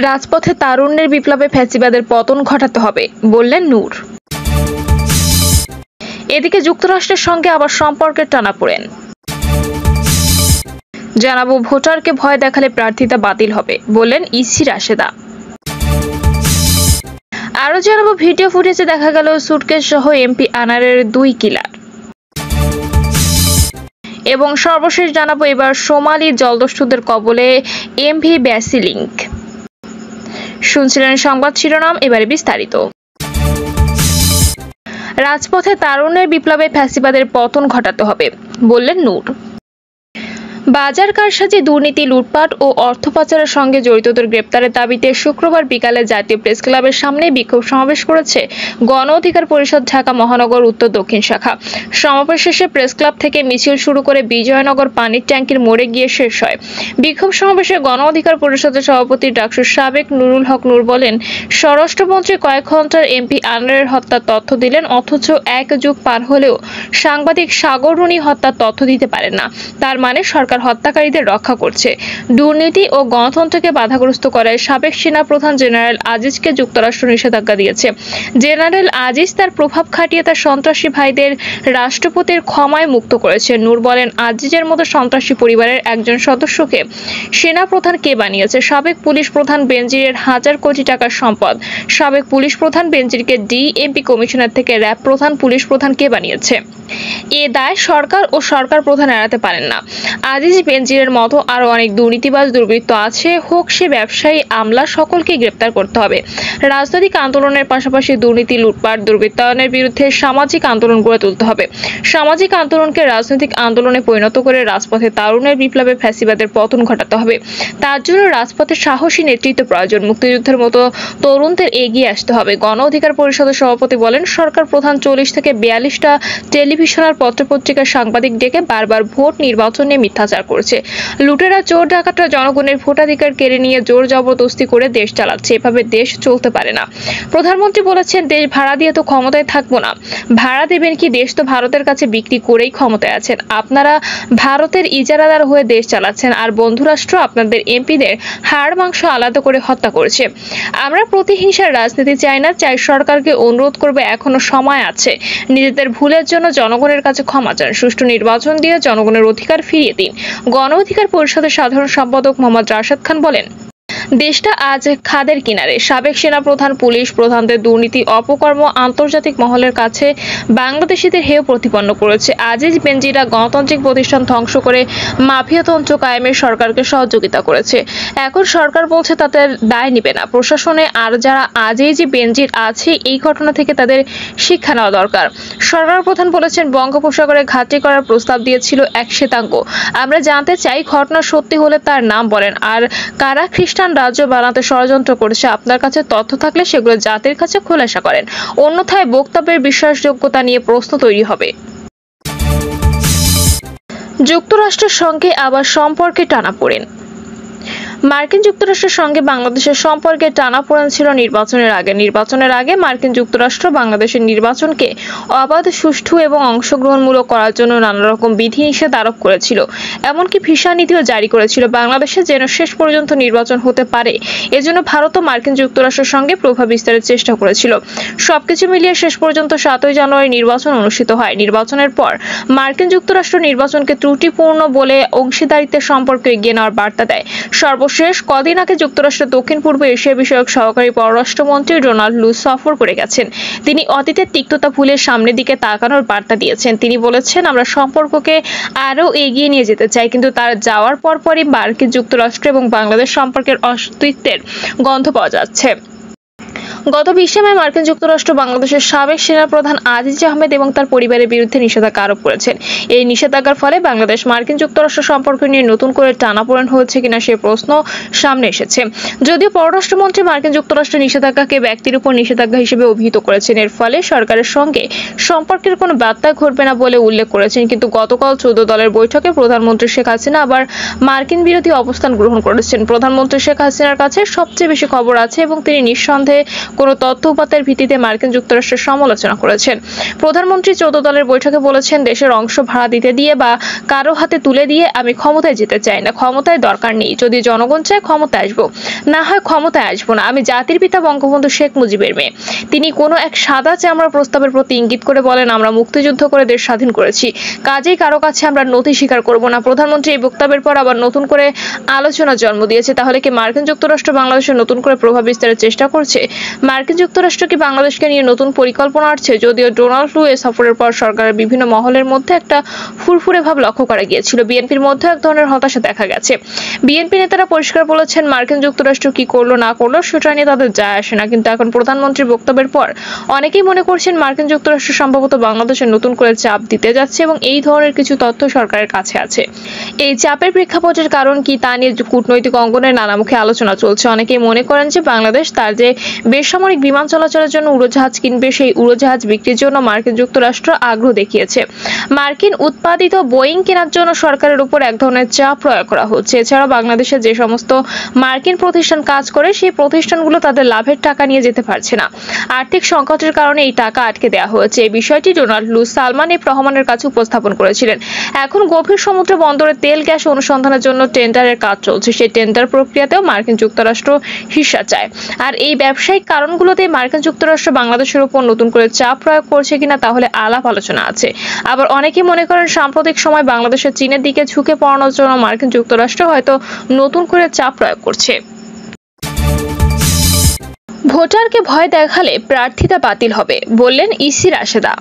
রাজপথে তারুণ্যের বিপ্লবে ফ্যাসিবাদের পতন ঘটাতে হবে, বললেন নূর। এদিকে যুক্তরাষ্ট্রের সঙ্গে আবার সম্পর্কের টানাপোড়েন। জানাবো, ভোটারকে ভয় দেখালে প্রার্থিতা বাতিল হবে, বললেন ইসি রাশেদা। আরো জানাবো, ভিডিও ফুটেজে দেখা গেল সুটকেস সহ এমপি আনারের 2 কিলার। এবং সর্বশেষ জানাবো, এবার সোমালি জলদস্যুদের কবলে এমভি ব্যাসিলিঙ্ক। শুনছিলেন সংবাদ শিরোনাম, এবারে বিস্তারিত। রাজপথে তারুণ্যের বিপ্লবে ফ্যাসিবাদের পতন ঘটাতে হবে, বললেন নূর। বাজার কারসাজি, দুর্নীতি, লুটপাট ও অর্থ পাচারের সঙ্গে জড়িতদের গ্রেপ্তারের দাবিতে শুক্রবার বিকালে জাতীয় প্রেস ক্লাবের সামনে বিক্ষোভ সমাবেশ করেছে গণ অধিকার পরিষদ ঢাকা মহানগর উত্তর দক্ষিণ শাখা। সমাবেশ শেষে প্রেস ক্লাব থেকে মিছিল শুরু করে বিজয়নগর পানির ট্যাঙ্কির মোড়ে গিয়ে শেষ হয়। বিক্ষোভ সমাবেশে গণ অধিকার পরিষদের সভাপতি ডাকসুর সাবেক নুরুল হক নূর বলেন, স্বরাষ্ট্রমন্ত্রী কয়েক ঘন্টার এমপি আনারের হত্যার তথ্য দিলেন, অথচ 1 যুগ পার হলেও সাংবাদিক সাগর রুনি হত্যার তথ্য দিতে পারেন না। তার মানে সরকার হত্যাকারীদের রক্ষা করছে। দুর্নীতি ও গণতন্ত্রকে বাধাগ্রস্ত করায় সাবেক সেনা প্রধান জেনারেল আজিজকে যুক্তরাষ্ট্র নিষেধাজ্ঞা দিয়েছে। জেনারেল আজিজ তার প্রভাব খাটিয়ে তার সন্ত্রাসী ভাইদের রাষ্ট্রপতির ক্ষমায় মুক্ত করেছে। নূর বলেন, আজিজের মতো সন্ত্রাসী পরিবারের একজন সদস্যকে সেনা প্রধান কে বানিয়েছে? সাবেক পুলিশ প্রধান বেনজিরের 1000 কোটি টাকার সম্পদ। সাবেক পুলিশ প্রধান বেনজিরকে ডিএমপি কমিশনার থেকে র্যাব প্রধান, পুলিশ প্রধান কে বানিয়েছে? এ দায় সরকার ও সরকার প্রধান এড়াতে পারেন না। আজিজ বেনজিরের মতো আরো অনেক দুর্নীতিবাজ দুর্বৃত্ত আছে, হোক সে ব্যবসায়ী, আমলা, সকলকে গ্রেপ্তার করতে হবে। রাজনৈতিক আন্দোলনের পাশাপাশি দুর্নীতি, লুটপাট, দুর্বৃত্তায়নের বিরুদ্ধে সামাজিক আন্দোলন গড়ে তুলতে হবে। সামাজিক আন্দোলনকে রাজনৈতিক আন্দোলনে পরিণত করে রাজপথে তারুণ্যের বিপ্লবে ফ্যাসিবাদের পতন ঘটাতে হবে। তার জন্য রাজপথে সাহসী নেতৃত্ব প্রয়োজন। মুক্তিযুদ্ধের মতো তরুণদের এগিয়ে আসতে হবে। গণ অধিকার পরিষদের সভাপতি বলেন, সরকার প্রধান 40 থেকে 42টা টেলিভিশন আর পত্রপত্রিকার সাংবাদিক ডেকে বারবার ভোট নির্বাচন নিয়ে মিথ্যাচার করছে। লুটেরা, চোর, ডাকাতরা জনগণের ভোটাধিকার কেড়ে নিয়ে জোর জবরদস্তি করে দেশ চালাচ্ছে। এভাবে দেশ চলতে পারে না। প্রধানমন্ত্রী বলেছেন, দেশ ভাড়া দিয়ে তো ক্ষমতায় থাকবো না। ভাড়া দেবেন কি? দেশ তো ভারতের কাছে বিক্রি করেই ক্ষমতায় আছেন। আপনারা ভারতের ইজারাদার হয়ে দেশ চালাচ্ছেন, আর বন্ধুরাষ্ট্র আপনাদের এমপিদের হাড় মাংস আলাদা করে হত্যা করেছে। আমরা প্রতিহিংসার রাজনীতি চাই না। চাই সরকারকে অনুরোধ করবে, এখনো সময় আছে। নিজেদের ভুলের জন্য জনগণের কাছে ক্ষমা চান। সুষ্ঠু নির্বাচন দিয়ে জনগণের অধিকার ফিরিয়ে দিন। গণ অধিকার পরিষদের সাধারণ সম্পাদক মোহাম্মদ রাশেদ খান বলেন, দেশটা আজ খাদের কিনারে। সাবেক সেনাপ্রধান, পুলিশ প্রধানদের দুর্নীতি, অপকর্ম আন্তর্জাতিক মহলের কাছে বাংলাদেশিদের হেয় প্রতিপন্ন করেছে। আজিজ বেনজিরা গণতান্ত্রিক প্রতিষ্ঠান ধ্বংস করে মাফিয়াতন্ত্র কায়েমে সরকারকে সহযোগিতা করেছে। এখন সরকার বলছে তাদের দায় নিবে না। প্রশাসনে আর যারা আজিজ বেনজির আছে, এই ঘটনা থেকে তাদের শিক্ষা নেওয়া দরকার। সরকার প্রধান বলেছেন, বঙ্গোপসাগরে ঘাঁটি করার প্রস্তাব দিয়েছিল এক শ্বেতাঙ্গ। আমরা জানতে চাই, ঘটনা সত্যি হলে তার নাম বলেন। আর কারা খ্রিস্টান রাজ্য বানাতে ষড়যন্ত্র করেছে, আপনার কাছে তথ্য থাকলে সেগুলো জাতির কাছে খোলাসা করেন। অন্যথায় বক্তব্যের বিশ্বাসযোগ্যতা নিয়ে প্রশ্ন তৈরি হবে। যুক্তরাষ্ট্রের সঙ্গে আবার সম্পর্কে টানাপোড়েন। মার্কিন যুক্তরাষ্ট্রের সঙ্গে বাংলাদেশের সম্পর্কে টানাপোড়েন ছিল নির্বাচনের আগে মার্কিন যুক্তরাষ্ট্র বাংলাদেশের নির্বাচনকে অবাধ, সুষ্ঠু এবং অংশগ্রহণমূলক করার জন্য নানা রকম বিধিনিষেধ আরোপ করেছিল। এমনকি ভিসা নীতিও জারি করেছিল। বাংলাদেশে যেন শেষ পর্যন্ত নির্বাচন হতে পারে, এজন্য ভারত ও মার্কিন যুক্তরাষ্ট্রের সঙ্গে প্রভাব বিস্তারের চেষ্টা করেছিল। সবকিছু মিলিয়ে শেষ পর্যন্ত 7ই জানুয়ারি নির্বাচন অনুষ্ঠিত হয়। নির্বাচনের পর মার্কিন যুক্তরাষ্ট্র নির্বাচনকে ত্রুটিপূর্ণ বলে অংশীদারিত্বের সম্পর্ক এগিয়ে নেওয়ার বার্তা দেয়। সর্বশেষ কদিন আগে যুক্তরাষ্ট্রের দক্ষিণ পূর্ব এশিয়া বিষয়ক সহকারী পররাষ্ট্রমন্ত্রী ডোনাল্ড লু সফর করে গেছেন। তিনি অতীতের তিক্ততা ভুলে সামনের দিকে তাকানোর বার্তা দিয়েছেন। তিনি বলেছেন, আমরা সম্পর্ককে আরও এগিয়ে নিয়ে যেতে চাই, কিন্তু তার যাওয়ার পরপরই মার্কিন যুক্তরাষ্ট্র এবং বাংলাদেশ সম্পর্কের অস্তিত্বের গন্ধ পাওয়া যাচ্ছে। গত 20 মে মার্কিন যুক্তরাষ্ট্র বাংলাদেশের সাবেক সেনাপ্রধান আজিজ আহমেদ এবং তার পরিবারের বিরুদ্ধে নিষেধাজ্ঞা আরোপ করেছেন। এই নিষেধাজ্ঞার ফলে বাংলাদেশ মার্কিন যুক্তরাষ্ট্র সম্পর্ক নিয়ে নতুন করে টানাপোড়েন হয়েছে কিনা সে প্রশ্ন সামনে এসেছে। যদিও পররাষ্ট্রমন্ত্রী মার্কিন যুক্তরাষ্ট্র নিষেধাজ্ঞাকে ব্যক্তির উপর নিষেধাজ্ঞা হিসেবে অভিহিত করেছেন। এর ফলে সরকারের সঙ্গে সম্পর্কের কোনো ব্যত্যয় ঘটবে না বলে উল্লেখ করেছেন। কিন্তু গতকাল 14 দলের বৈঠকে প্রধানমন্ত্রী শেখ হাসিনা আবার মার্কিন বিরোধী অবস্থান গ্রহণ করেছেন। প্রধানমন্ত্রী শেখ হাসিনার কাছে সবচেয়ে বেশি খবর আছে এবং তিনি নিঃসন্দেহে কোনো তথ্য উপাত্তের ভিত্তিতে মার্কিন যুক্তরাষ্ট্রের সমালোচনা করেছেন। প্রধানমন্ত্রী 14 দলের বৈঠকে বলেছেন, দেশের অংশ ভাড়া দিতে দিয়ে বা কারো হাতে তুলে দিয়ে আমি ক্ষমতায় যেতে চাই না। ক্ষমতায় দরকার নেই। যদি জনগণ চায় ক্ষমতায় আসবো, না হয় ক্ষমতায় আসবো না। আমি জাতির পিতা বঙ্গবন্ধু শেখ মুজিবের মেয়ে। তিনি কোনো এক সাদা চামড়া প্রস্তাবের প্রতি ইঙ্গিত করে বলেন, আমরা মুক্তিযুদ্ধ করে দেশ স্বাধীন করেছি, কাজেই কারো কাছে আমরা নথি স্বীকার করব না। প্রধানমন্ত্রী এই বক্তব্যের পর আবার নতুন করে আলোচনা জন্ম দিয়েছে। তাহলে কি মার্কিন যুক্তরাষ্ট্র বাংলাদেশে নতুন করে প্রভাব বিস্তারের চেষ্টা করছে? মার্কিন যুক্তরাষ্ট্র কি বাংলাদেশকে নিয়ে নতুন পরিকল্পনা আসছে? যদিও ডোনাল্ড ট্রাম্প এই সফরের পর সরকারের বিভিন্ন মহলের মধ্যে একটা ফুরফুরে ভাব লক্ষ্য করা গিয়েছিল। বিএনপির মধ্যে এক ধরনের হতাশা দেখা গেছে। বিএনপি নেতারা পরিষ্কার বলেছেন, মার্কিন যুক্তরাষ্ট্র কি করলো না করলো সেটা নিয়ে তাদের যায় আসে না। কিন্তু এখন প্রধানমন্ত্রীর বক্তব্যের পর অনেকেই মনে করছেন মার্কিন যুক্তরাষ্ট্র সম্ভবত বাংলাদেশে নতুন করে চাপ দিতে যাচ্ছে এবং এই ধরনের কিছু তথ্য সরকারের কাছে আছে। এই চাপের প্রেক্ষাপটের কারণ কি তা নিয়ে কূটনৈতিক অঙ্গনের নানামুখী আলোচনা চলছে। অনেকেই মনে করেন যে বাংলাদেশ তার যে বেসামরিক বিমান চলাচলের জন্য উড়োজাহাজ কিনবে, সেই উড়োজাহাজ বিক্রির জন্য মার্কিন যুক্তরাষ্ট্র আগ্রহ দেখিয়েছে। মার্কিন উৎপাদিত বোয়িং কেনার জন্য সরকারের উপর এক ধরনের চাপ প্রয়োগ করা হচ্ছে। এছাড়াও বাংলাদেশে যে সমস্ত মার্কিন প্রতিষ্ঠান কাজ করে, সেই প্রতিষ্ঠানগুলো তাদের লাভের টাকা নিয়ে যেতে পারছে না। আর্থিক সংকটের কারণে এই টাকা আটকে দেওয়া হয়েছে। এই বিষয়টি ডোনাল্ড লুস সালমান এফ রহমানের কাছে উপস্থাপন করেছিলেন। এখন গভীর সমুদ্র বন্দরে তেল গ্যাস অনুসন্ধানের জন্য টেন্ডারের কাজ চলছে। সেই টেন্ডার প্রক্রিয়াতেও মার্কিন যুক্তরাষ্ট্র হিস্সা চায়। আর এই ব্যবসায়িক কারণগুলোতে মার্কিন যুক্তরাষ্ট্র বাংলাদেশের উপর নতুন করে চাপ প্রয়োগ করছে কিনা তাহলে আলাপ আলোচনা আছে। আবার অনেকেই মনে করেন সাম্প্রতিক সময় বাংলাদেশের চীনের দিকে ঝুঁকে পড়ানোর জন্য মার্কিন যুক্তরাষ্ট্র হয়তো নতুন করে চাপ প্রয়োগ করছে। ভোটারকে ভয় দেখালে প্রার্থিতা বাতিল হবে, বললেন ইসি রাশেদা।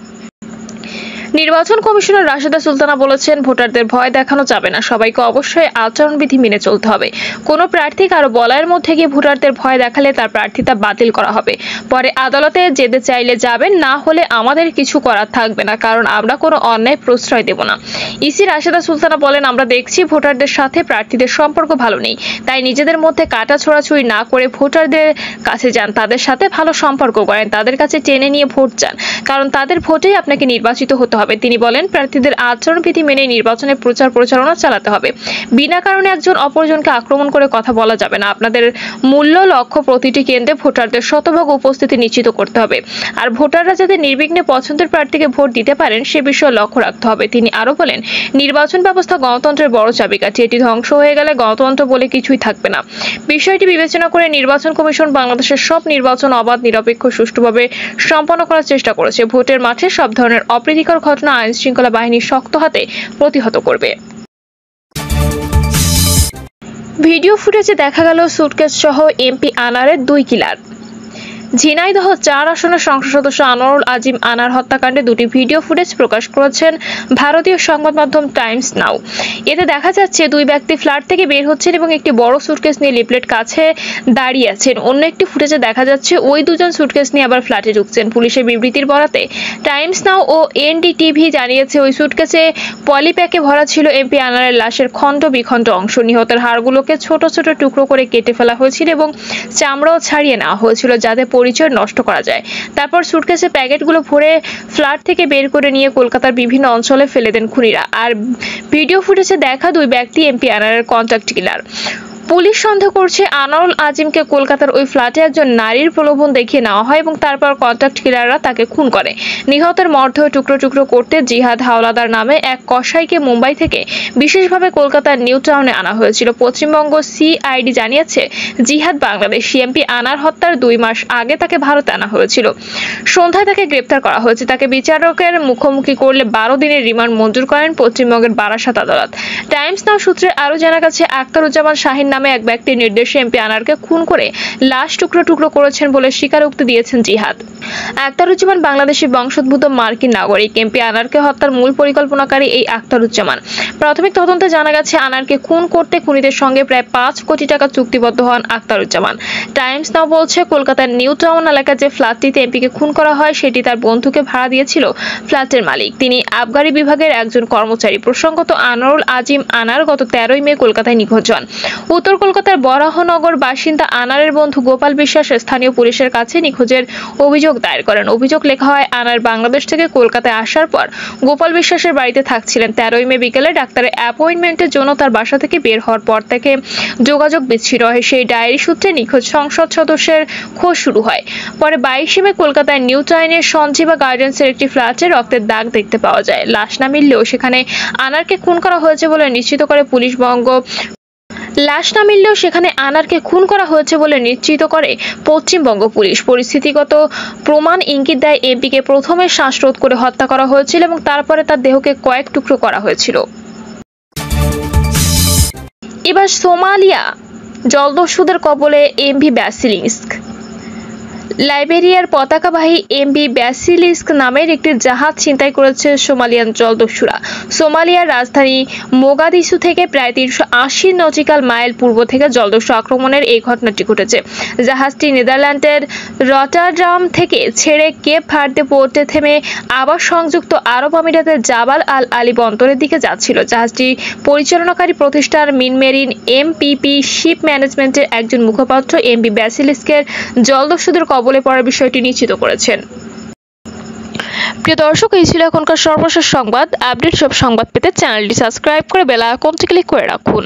নির্বাচন কমিশনার রাশেদা সুলতানা বলেছেন, ভোটারদের ভয় দেখানো যাবে না, সবাইকে অবশ্যই আচরণবিধি মেনে চলতে হবে। কোনো প্রার্থী কারো বলয়ের মধ্যে গিয়ে ভোটারদের ভয় দেখালে তার প্রার্থিতা বাতিল করা হবে। পরে আদালতে যেতে চাইলে যাবেন, না হলে আমাদের কিছু করার থাকবে না, কারণ আমরা কোনো অন্যায় প্রশ্রয় দেব না। ইসি রাশেদা সুলতানা বলেন, আমরা দেখছি ভোটারদের সাথে প্রার্থীদের সম্পর্ক ভালো নেই, তাই নিজেদের মধ্যে কাটা ছোড়াছুড়ি না করে ভোটারদের কাছে যান, তাদের সাথে ভালো সম্পর্ক করেন, তাদের কাছে টেনে নিয়ে ভোট চান, কারণ তাদের ভোটেই আপনাকে নির্বাচিত হতে হবে। তিনি বলেন, প্রার্থীদের আচরণবিধি মেনে নির্বাচনে প্রচার প্রচারণা চালাতে হবে। বিনা কারণে একজন অপরজনকে আক্রমণ করে কথা বলা যাবে না। আপনাদের মূল্য লক্ষ্য প্রতিটি কেন্দ্রে ভোটারদের শতভাগ উপস্থিতি নিশ্চিত করতে হবে। আর ভোটাররা যাতে নির্বিঘ্নে পছন্দের প্রার্থীকে ভোট দিতে পারেন সে বিষয়ে লক্ষ্য রাখতে হবে। তিনি আরো বলেন, নির্বাচন ব্যবস্থা গণতন্ত্রের বড় চাবিকাঠি। এটি ধ্বংস হয়ে গেলে গণতন্ত্র বলে কিছুই থাকবে না। বিষয়টি বিবেচনা করে নির্বাচন কমিশন বাংলাদেশের সব নির্বাচন অবাধ, নিরপেক্ষ, সুষ্ঠুভাবে সম্পন্ন করার চেষ্টা করেছে। ভোটের মাঠে সব ধরনের অপ্রীতিকর ঘটনা আইন শৃঙ্খলা বাহিনী শক্ত হাতে প্রতিহত করবে। ভিডিও ফুটেজে দেখা গেল সুটকেস সহ এমপি আনারের 2 কিলার। ঝিনাইদহ 4 আসনের সংসদ সদস্য আনোয়ারুল আজিম আনার হত্যাকাণ্ডে 2টি ভিডিও ফুটেজ প্রকাশ করেছেন ভারতীয় সংবাদ মাধ্যম টাইমস নাও। এতে দেখা যাচ্ছে 2 ব্যক্তি ফ্ল্যাট থেকে বের হচ্ছেন এবং একটি বড় সুটকেস নিয়ে লিফলেট কাছে দাঁড়িয়ে আছেন। অন্য একটি ফুটেজে দেখা যাচ্ছে ওই দুজন সুটকেস নিয়ে আবার ফ্ল্যাটে ঢুকছেন। পুলিশের বিবৃতির বরাতে টাইমস নাও ও এনডিটিভি জানিয়েছে, ওই সুটকেসে পলিপ্যাকে ভরা ছিল এমপি আনারের লাশের খণ্ড বিখণ্ড অংশ। নিহতের হাড়গুলোকে ছোট ছোট টুকরো করে কেটে ফেলা হয়েছিল এবং চামড়াও ছাড়িয়ে নেওয়া হয়েছিল যাতে পরিচয় নষ্ট করা যায়। তারপর সুটকেসে প্যাকেটগুলো ভরে ফ্ল্যাট থেকে বের করে নিয়ে কলকাতার বিভিন্ন অঞ্চলে ফেলে দেন খুনিরা। আর ভিডিও ফুটেজে দেখা 2 ব্যক্তি এমপি আনারের কন্ট্যাক্ট কিলার। পুলিশ সন্দেহ করছে আনোয়ারুল আজিমকে কলকাতার ওই ফ্ল্যাটে একজন নারীর প্রলোভন দেখিয়ে নেওয়া হয় এবং তারপর কন্ট্যাক্ট কিলাররা তাকে খুন করে। নিহতের মরদেহ টুকরো টুকরো করতে জিহাদ হাওলাদার নামে এক কসাইকে মুম্বাই থেকে বিশেষভাবে কলকাতার নিউ টাউনে আনা হয়েছিল। পশ্চিমবঙ্গ সিআইডি জানিয়েছে, জিহাদ বাংলাদেশি। এমপি আনার হত্যার 2 মাস আগে তাকে ভারতে আনা হয়েছিল। সন্ধ্যায় তাকে গ্রেপ্তার করা হয়েছে। তাকে বিচারকের মুখোমুখি করলে 12 দিনের রিমান্ড মঞ্জুর করেন পশ্চিমবঙ্গের বারাসাত আদালত। টাইমস নাও সূত্রে আরো জানা গেছে, আক্তারুজ্জামান শাহিন নামে এক ব্যক্তির নির্দেশে এমপি আনারকে খুন করে লাশ টুকরো টুকরো করেছেন বলে স্বীকারোক্তি দিয়েছেন জিহাদ। আক্তারুজ্জামান বাংলাদেশি বংশোদ্ভূত মার্কিন নাগরিক। এমপি আনারকে হত্যার মূল পরিকল্পনাকারী এই আক্তারুজ্জামান। প্রাথমিক তদন্তে জানা গেছে, আনারকে খুন করতে খুনিদের সঙ্গে প্রায় 5 কোটি টাকা চুক্তিবদ্ধ হন আক্তারুজ্জামান। টাইমস নাও বলছে, কলকাতার নিউ টাউন এলাকার যে ফ্ল্যাটটিতে এমপিকে খুন করা হয় সেটি তার বন্ধুকে ভাড়া দিয়েছিল ফ্ল্যাটের মালিক। তিনি আবগারি বিভাগের একজন কর্মচারী। প্রসঙ্গত, আনোয়ারুল আজিম আনার গত 13ই মে কলকাতায় নিখোঁজ হন। উত্তর কলকাতার বরাহনগর বাসিন্দা আনারের বন্ধু গোপাল বিশ্বাস স্থানীয় পুলিশের কাছে নিখোঁজের অভিযোগ দায়ের করেন। অভিযোগ লেখা হয়, আনার বাংলাদেশ থেকে কলকাতায় আসার পর গোপাল বিশ্বাসের বাড়িতে থাকছিলেন। 13ই মে বিকেলে ডাক্তারের অ্যাপয়েন্টমেন্টের জন্য তার বাসা থেকে বের হওয়ার পর থেকে যোগাযোগ বিচ্ছিন্ন হয়। সেই ডায়েরি সূত্রে নিখোঁজ সংসদ সদস্যের খোঁজ শুরু হয়। পরে 22 মে কলকাতার নিউ টাউনের সঞ্জীবা গার্ডেন্সের একটি ফ্ল্যাটে রক্তের দাগ দেখতে পাওয়া যায়। লাশ না মিললেও সেখানে আনারকে খুন করা হয়েছে বলে নিশ্চিত করে পশ্চিমবঙ্গ পুলিশ। পরিস্থিতিগত প্রমাণ ইঙ্গিত দেয় এমপিকে প্রথমে শ্বাসরোধ করে হত্যা করা হয়েছিল এবং তারপরে তার দেহকে কয়েক টুকরো করা হয়েছিল। এবার সোমালিয়া জলদস্যুদের কবলে এমভি ব্যাসিলিস্ক। লাইবেরিয়ার পতাকাবাহী এমভি ব্যাসিলিস্ক নামের একটি জাহাজ ছিনতাই করেছে সোমালিয়ান জলদস্যুরা। সোমালিয়ার রাজধানী মোগাদিসু থেকে প্রায় 380 নটিক্যাল মাইল পূর্ব থেকে জলদস্যু আক্রমণের এই ঘটনাটি ঘটেছে। জাহাজটি নেদারল্যান্ডের রটারডাম থেকে ছেড়ে কেপ ভার্দে পোর্টে থেমে আবার সংযুক্ত আরব আমিরাতের জাবাল আল আলী বন্দরের দিকে যাচ্ছিল। জাহাজটি পরিচালনাকারী প্রতিষ্ঠান মিনমেরিন এমপিপি শিপ ম্যানেজমেন্টের একজন মুখপাত্র এমভি ব্যাসিলিস্কের জলদস্যুদের কবলে পড়ার বিষয়টি নিশ্চিত করেছেন। প্রিয় দর্শক, এই ছিল এখনকার সর্বশেষ সংবাদ। আপডেট সব সংবাদ পেতে চ্যানেলটি সাবস্ক্রাইব করে বেল আইকনটি ক্লিক করে রাখুন।